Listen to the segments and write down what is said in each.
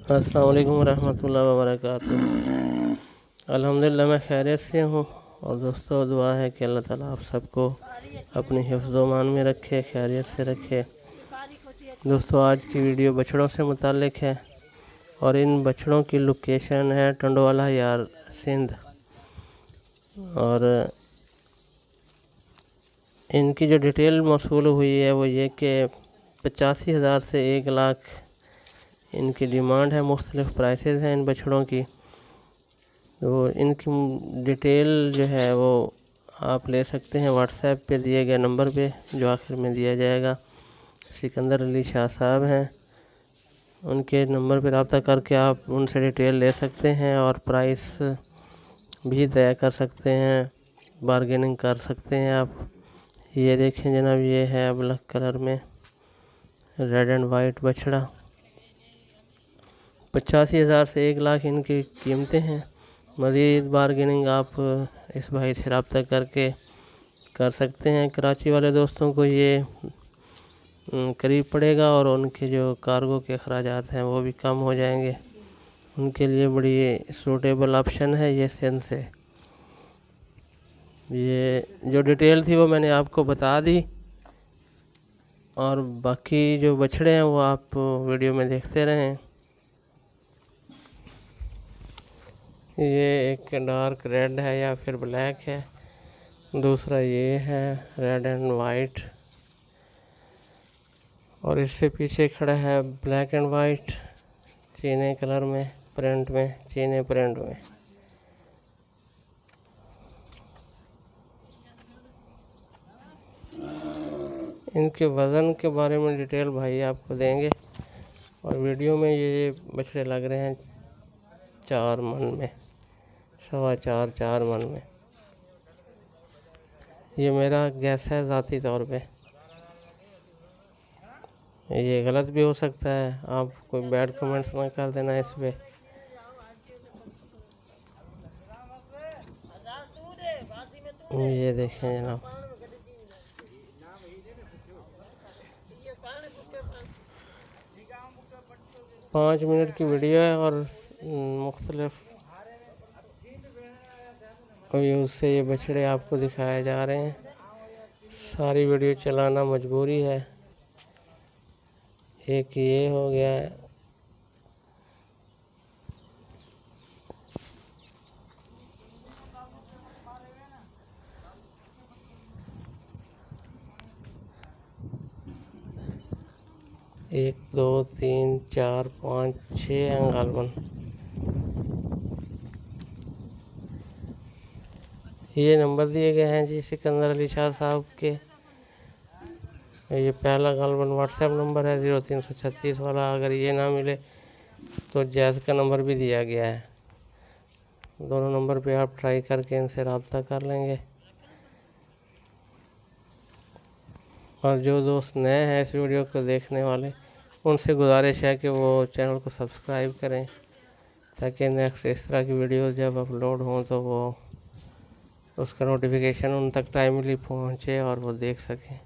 अस्सलाम वालेकुम रहमतुल्लाहि व बरकातुहू। अल्हम्दुलिल्लाह मैं खैरियत से हूँ। और दोस्तों दुआ है कि अल्लाह ताला आप सबको अपनी हिफ्ज़-ओ-मान में रखे, खैरियत से रखे। दोस्तों आज की वीडियो बछड़ों से मुताल्लिक़ है और इन बछड़ों की लोकेशन है टंडवाला यार सिंध। और इनकी जो डिटेल मौसूल हुई है वो ये कि 85,000 से 1 लाख इनकी डिमांड है। मुख्तलिफ़ प्राइसेस हैं इन बछड़ों की। तो इनकी डिटेल जो है वो आप ले सकते हैं व्हाट्सएप पे दिए गए नंबर पे, जो आखिर में दिया जाएगा। सिकंदर अली शाह साहब हैं, उनके नंबर पर रब्ता करके आप उनसे डिटेल ले सकते हैं और प्राइस भी तय कर सकते हैं, बारगेनिंग कर सकते हैं आप। ये देखें जनाब, ये है ब्लैक कलर में रेड एंड वाइट बछड़ा। 85,000 से 1 लाख इनकी कीमतें हैं। मज़ीद बारगेनिंग आप इस भाई से रब्ता करके कर सकते हैं। कराची वाले दोस्तों को ये करीब पड़ेगा और उनके जो कार्गो के अखराजात हैं वो भी कम हो जाएंगे। उनके लिए बड़ी सूटेबल ऑप्शन है ये सिंध से। ये जो डिटेल थी वो मैंने आपको बता दी और बाकी जो बछड़े हैं वो आप वीडियो में देखते रहें। ये एक डार्क रेड है या फिर ब्लैक है, दूसरा ये है रेड एंड वाइट, और इससे पीछे खड़ा है ब्लैक एंड वाइट चीने कलर में, प्रिंट में, चीने प्रिंट में। इनके वज़न के बारे में डिटेल भाई आपको देंगे। और वीडियो में ये बछड़े लग रहे हैं 4 मन में, 4.25 मन में। ये मेरा गैस है ज़ाती तौर पे, ये गलत भी हो सकता है, आप कोई बैड कमेंट्स ना कर देना इस पे। ये देखें जनाब, पाँच मिनट की वीडियो है और मुख्तलिफ व्यूज़ से ये बछड़े आपको दिखाए जा रहे हैं। सारी वीडियो चलाना मजबूरी है। एक ये हो गया है, एक 2 3 4 5 6 हैं गालबन। ये नंबर दिए गए हैं जी सिकंदर अली शाह साहब के। ये पहला गालबन व्हाट्सएप नंबर है 0336 वाला। अगर ये ना मिले तो जैज़ का नंबर भी दिया गया है। दोनों नंबर पे आप ट्राई करके इनसे रब्ता कर लेंगे। और जो दोस्त नए हैं इस वीडियो को देखने वाले, उनसे गुजारिश है कि वो चैनल को सब्सक्राइब करें ताकि नेक्स्ट इस तरह की वीडियो जब अपलोड हों तो वो उसका नोटिफिकेशन उन तक टाइमली पहुंचे और वो देख सकें।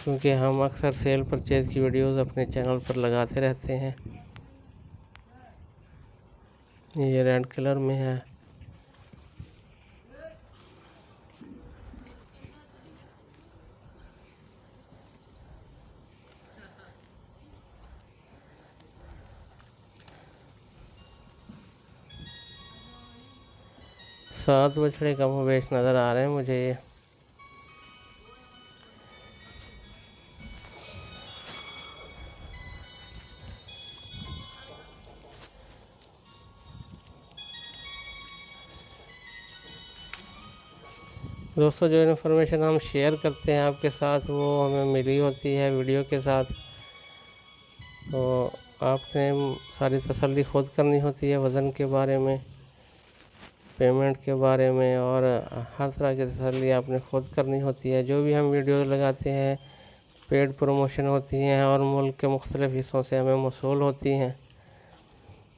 क्योंकि हम अक्सर सेल परचेज़ की वीडियोस अपने चैनल पर लगाते रहते हैं। ये रेड कलर में है। सात बछड़े कम बेश नज़र आ रहे हैं मुझे ये। दोस्तों जो इन्फॉर्मेशन हम शेयर करते हैं आपके साथ वो हमें मिली होती है वीडियो के साथ, तो आपने सारी तसल्ली खुद करनी होती है वज़न के बारे में, पेमेंट के बारे में, और हर तरह की तसल्ली आपने खुद करनी होती है। जो भी हम वीडियो लगाते हैं पेड प्रमोशन होती हैं और मुल्क के मुख्तलिफ़ हिस्सों से हमें मौसूल होती हैं।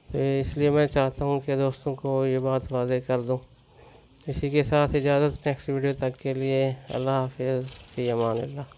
तो इसलिए मैं चाहता हूँ कि दोस्तों को ये बात वाज़ेह कर दूँ। इसी के साथ इजाज़त, नेक्स्ट वीडियो तक के लिए अल्लाह हाफ़िज़, फ़ी अमान अल्लाह।